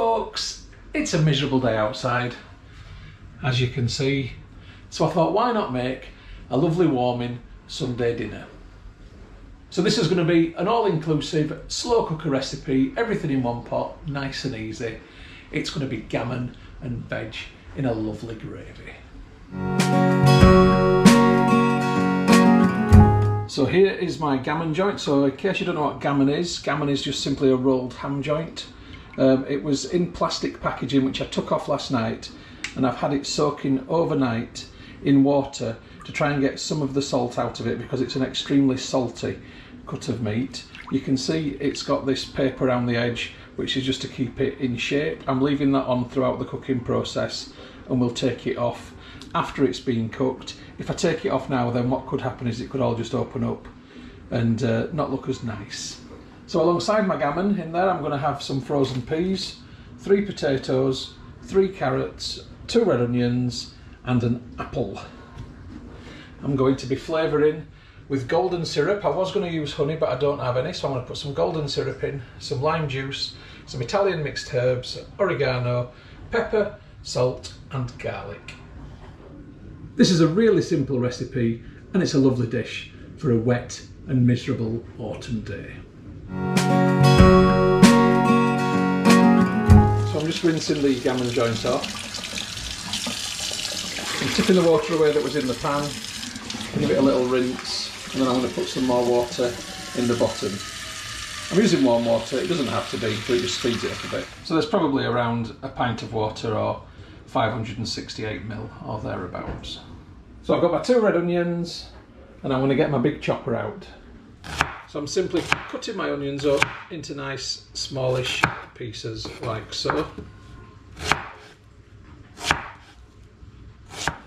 folks, it's a miserable day outside, as you can see, so I thought why not make a lovely warming Sunday dinner. So this is going to be an all-inclusive slow cooker recipe, everything in one pot, nice and easy. It's going to be gammon and veg in a lovely gravy. So here is my gammon joint. So in case you don't know what gammon is just simply a rolled ham joint. It was in plastic packaging which I took off last night, and I've had it soaking overnight in water to try and get some of the salt out of it because it's an extremely salty cut of meat. You can see it's got this paper around the edge which is just to keep it in shape. I'm leaving that on throughout the cooking process and we'll take it off after it's been cooked. If I take it off now, then what could happen is it could all just open up and not look as nice. So alongside my gammon in there, I'm going to have some frozen peas, 3 potatoes, 3 carrots, 2 red onions and an apple. I'm going to be flavouring with golden syrup. I was going to use honey but I don't have any, so I'm going to put some golden syrup in, some lime juice, some Italian mixed herbs, oregano, pepper, salt and garlic. This is a really simple recipe and it's a lovely dish for a wet and miserable autumn day. So I'm just rinsing the gammon joint off. I'm tipping the water away that was in the pan, give it a little rinse, and then I'm going to put some more water in the bottom. I'm using warm water, it doesn't have to be, but it just speeds it up a bit. So there's probably around a pint of water or 568ml or thereabouts. So I've got my 2 red onions and I'm going to get my big chopper out. So I'm simply cutting my onions up into nice smallish pieces like so.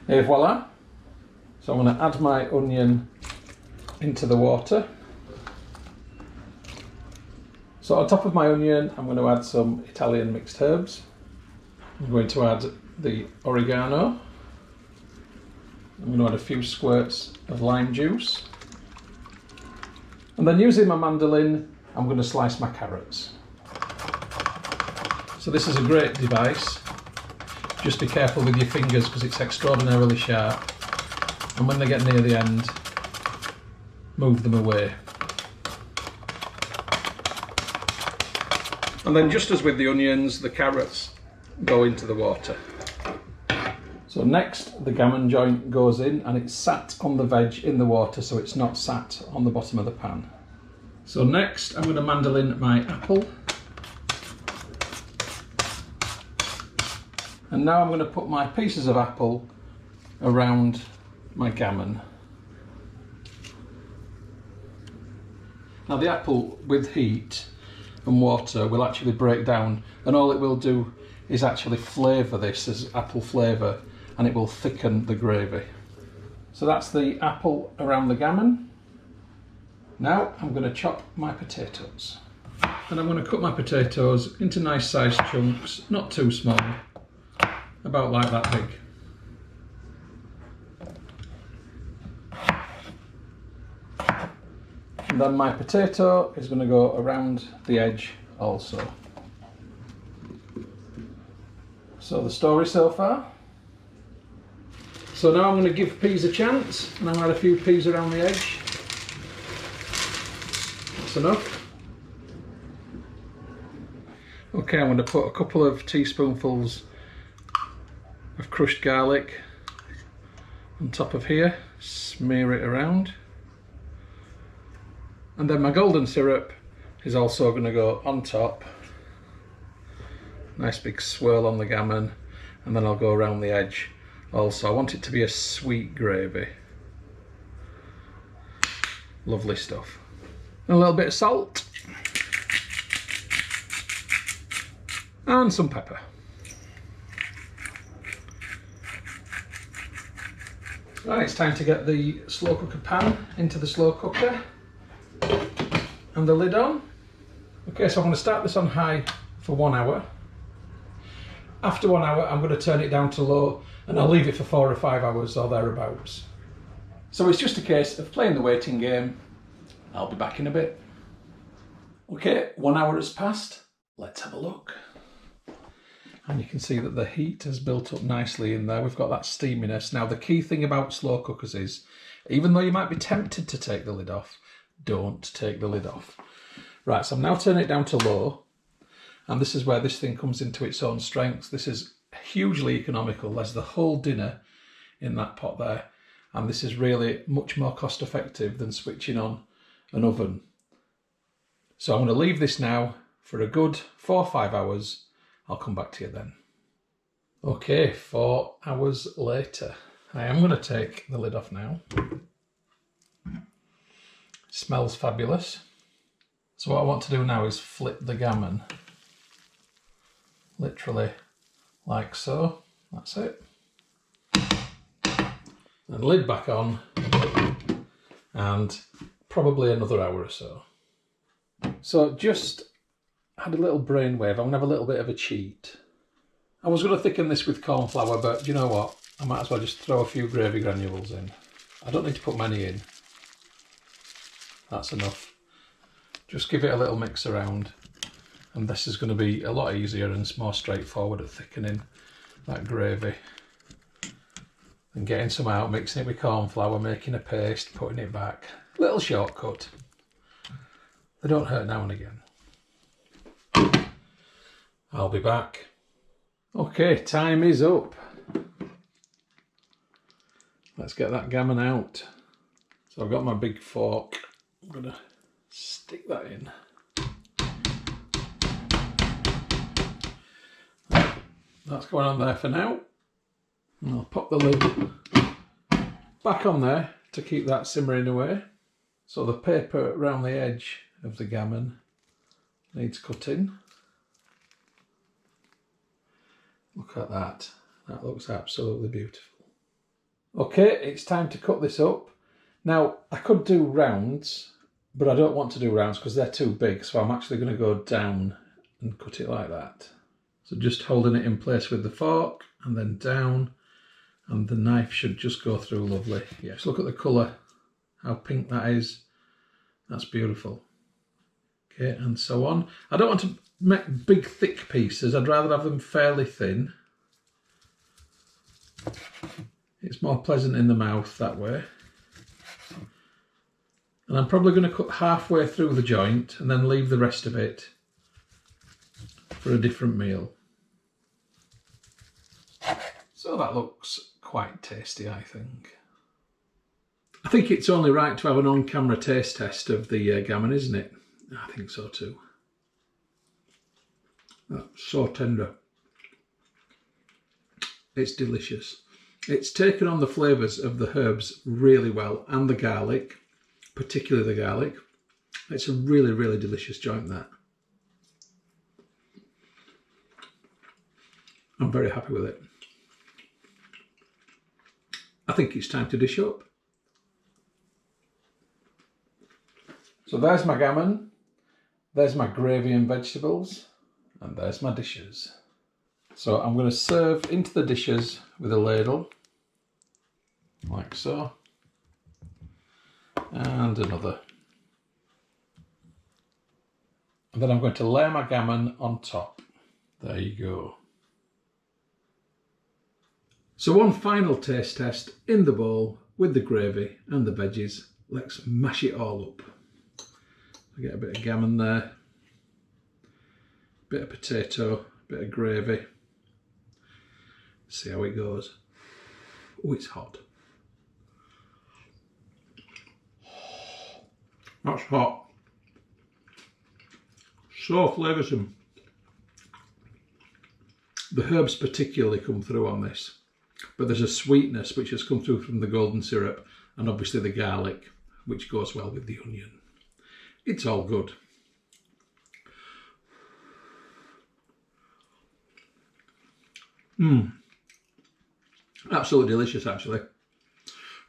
Et voila! So I'm going to add my onion into the water. So on top of my onion I'm going to add some Italian mixed herbs. I'm going to add the oregano. I'm going to add a few squirts of lime juice. And then using my mandolin, I'm going to slice my carrots. So this is a great device. Just be careful with your fingers because it's extraordinarily sharp. And when they get near the end, move them away. And then just as with the onions, the carrots go into the water. So next the gammon joint goes in and it's sat on the veg in the water, so it's not sat on the bottom of the pan. So next I'm going to mandolin my apple. And now I'm going to put my pieces of apple around my gammon. Now the apple with heat and water will actually break down, and all it will do is actually flavour this as apple flavour, and it will thicken the gravy. So that's the apple around the gammon. Now I'm going to chop my potatoes. And I'm going to cut my potatoes into nice sized chunks, not too small, about like that big. And then my potato is going to go around the edge also. So the story so far. So now I'm going to give peas a chance, and I'm going to add a few peas around the edge. That's enough. Okay, I'm going to put a couple of teaspoonfuls of crushed garlic on top of here, smear it around. And then my golden syrup is also going to go on top. Nice big swirl on the gammon, and then I'll go around the edge also. I want it to be a sweet gravy. Lovely stuff. And a little bit of salt. And some pepper. Right, it's time to get the slow cooker pan into the slow cooker and the lid on. Okay, so I'm going to start this on high for 1 hour. After 1 hour, I'm going to turn it down to low and I'll leave it for 4 or 5 hours or thereabouts. So it's just a case of playing the waiting game. I'll be back in a bit. Okay, 1 hour has passed. Let's have a look. And you can see that the heat has built up nicely in there. We've got that steaminess. Now, the key thing about slow cookers is, even though you might be tempted to take the lid off, don't take the lid off. Right, so I'm now turning it down to low. And this is where this thing comes into its own strength. This is hugely economical. There's the whole dinner in that pot there. And this is really much more cost effective than switching on an oven. So I'm going to leave this now for a good 4 or 5 hours. I'll come back to you then. Okay, 4 hours later. I am going to take the lid off now. Smells fabulous. So what I want to do now is flip the gammon. Literally like so. That's it. And lid back on. And probably another hour or so. So just had a little brainwave. I'm going to have a little bit of a cheat. I was going to thicken this with corn flour, but you know what? I might as well just throw a few gravy granules in. I don't need to put many in. That's enough. Just give it a little mix around. And this is going to be a lot easier and more straightforward at thickening that gravy. And getting some out, mixing it with corn flour, making a paste, putting it back. Little shortcut. They don't hurt now and again. I'll be back. Okay, time is up. Let's get that gammon out. So I've got my big fork. I'm going to stick that in. That's going on there for now. And I'll pop the lid back on there to keep that simmering away. So the paper around the edge of the gammon needs cutting. Look at that. That looks absolutely beautiful. Okay, it's time to cut this up. Now, I could do rounds, but I don't want to do rounds because they're too big, so I'm actually going to go down and cut it like that. So just holding it in place with the fork and then down, and the knife should just go through lovely. Yes, look at the colour, how pink that is. That's beautiful. Okay, and so on. I don't want to make big thick pieces, I'd rather have them fairly thin. It's more pleasant in the mouth that way. And I'm probably going to cut halfway through the joint and then leave the rest of it for a different meal. So that looks quite tasty, I think. I think it's only right to have an on-camera taste test of the gammon, isn't it? I think so too. That's so tender. It's delicious. It's taken on the flavours of the herbs really well, and the garlic, particularly the garlic. It's a really, really delicious joint, that. I'm very happy with it. I think it's time to dish up. So there's my gammon, there's my gravy and vegetables, and there's my dishes. So I'm going to serve into the dishes with a ladle, like so, and another. And then I'm going to layer my gammon on top. There you go. So one final taste test in the bowl with the gravy and the veggies. Let's mash it all up. I get a bit of gammon there, bit of potato, bit of gravy. See how it goes. Oh, it's hot. That's hot. So flavoursome. The herbs particularly come through on this, but there's a sweetness which has come through from the golden syrup and obviously the garlic, which goes well with the onion. It's all good. Absolutely delicious, actually.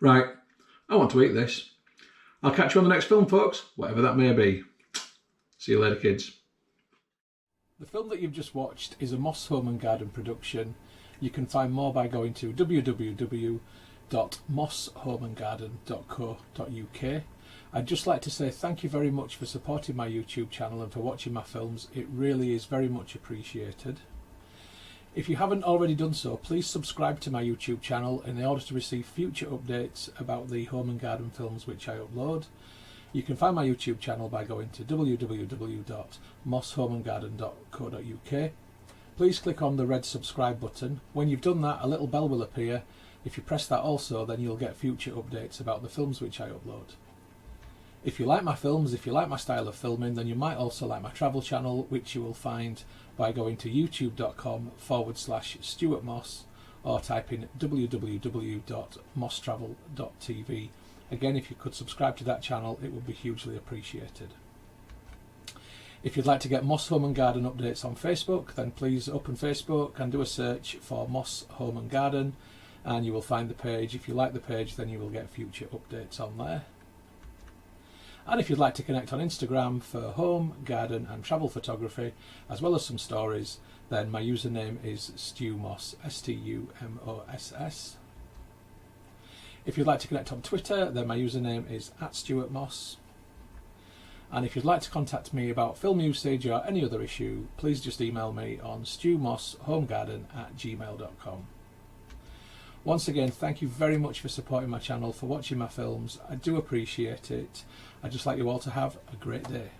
Right, I want to eat this. I'll catch you on the next film, folks, whatever that may be. See you later, kids. The film that you've just watched is a Moss Home and Garden production. You can find more by going to www.mosshomeandgarden.co.uk. I'd just like to say thank you very much for supporting my YouTube channel and for watching my films. It really is very much appreciated. If you haven't already done so, please subscribe to my YouTube channel in order to receive future updates about the home and garden films which I upload. You can find my YouTube channel by going to www.mosshomeandgarden.co.uk. Please click on the red subscribe button. When you've done that, a little bell will appear. If you press that also, then you'll get future updates about the films which I upload. If you like my films, if you like my style of filming, then you might also like my travel channel, which you will find by going to youtube.com/Stuart Moss or type in www.mosstravel.tv. Again, if you could subscribe to that channel, it would be hugely appreciated. If you'd like to get Moss Home and Garden updates on Facebook, then please open Facebook and do a search for Moss Home and Garden, and you will find the page. If you like the page, then you will get future updates on there. And if you'd like to connect on Instagram for home, garden and travel photography, as well as some stories, then my username is Stu Moss, STUMOSS. If you'd like to connect on Twitter, then my username is @StuartMoss. And if you'd like to contact me about film usage or any other issue, please just email me on stewmosshomegarden@gmail.com. Once again, thank you very much for supporting my channel, for watching my films. I do appreciate it. I'd just like you all to have a great day.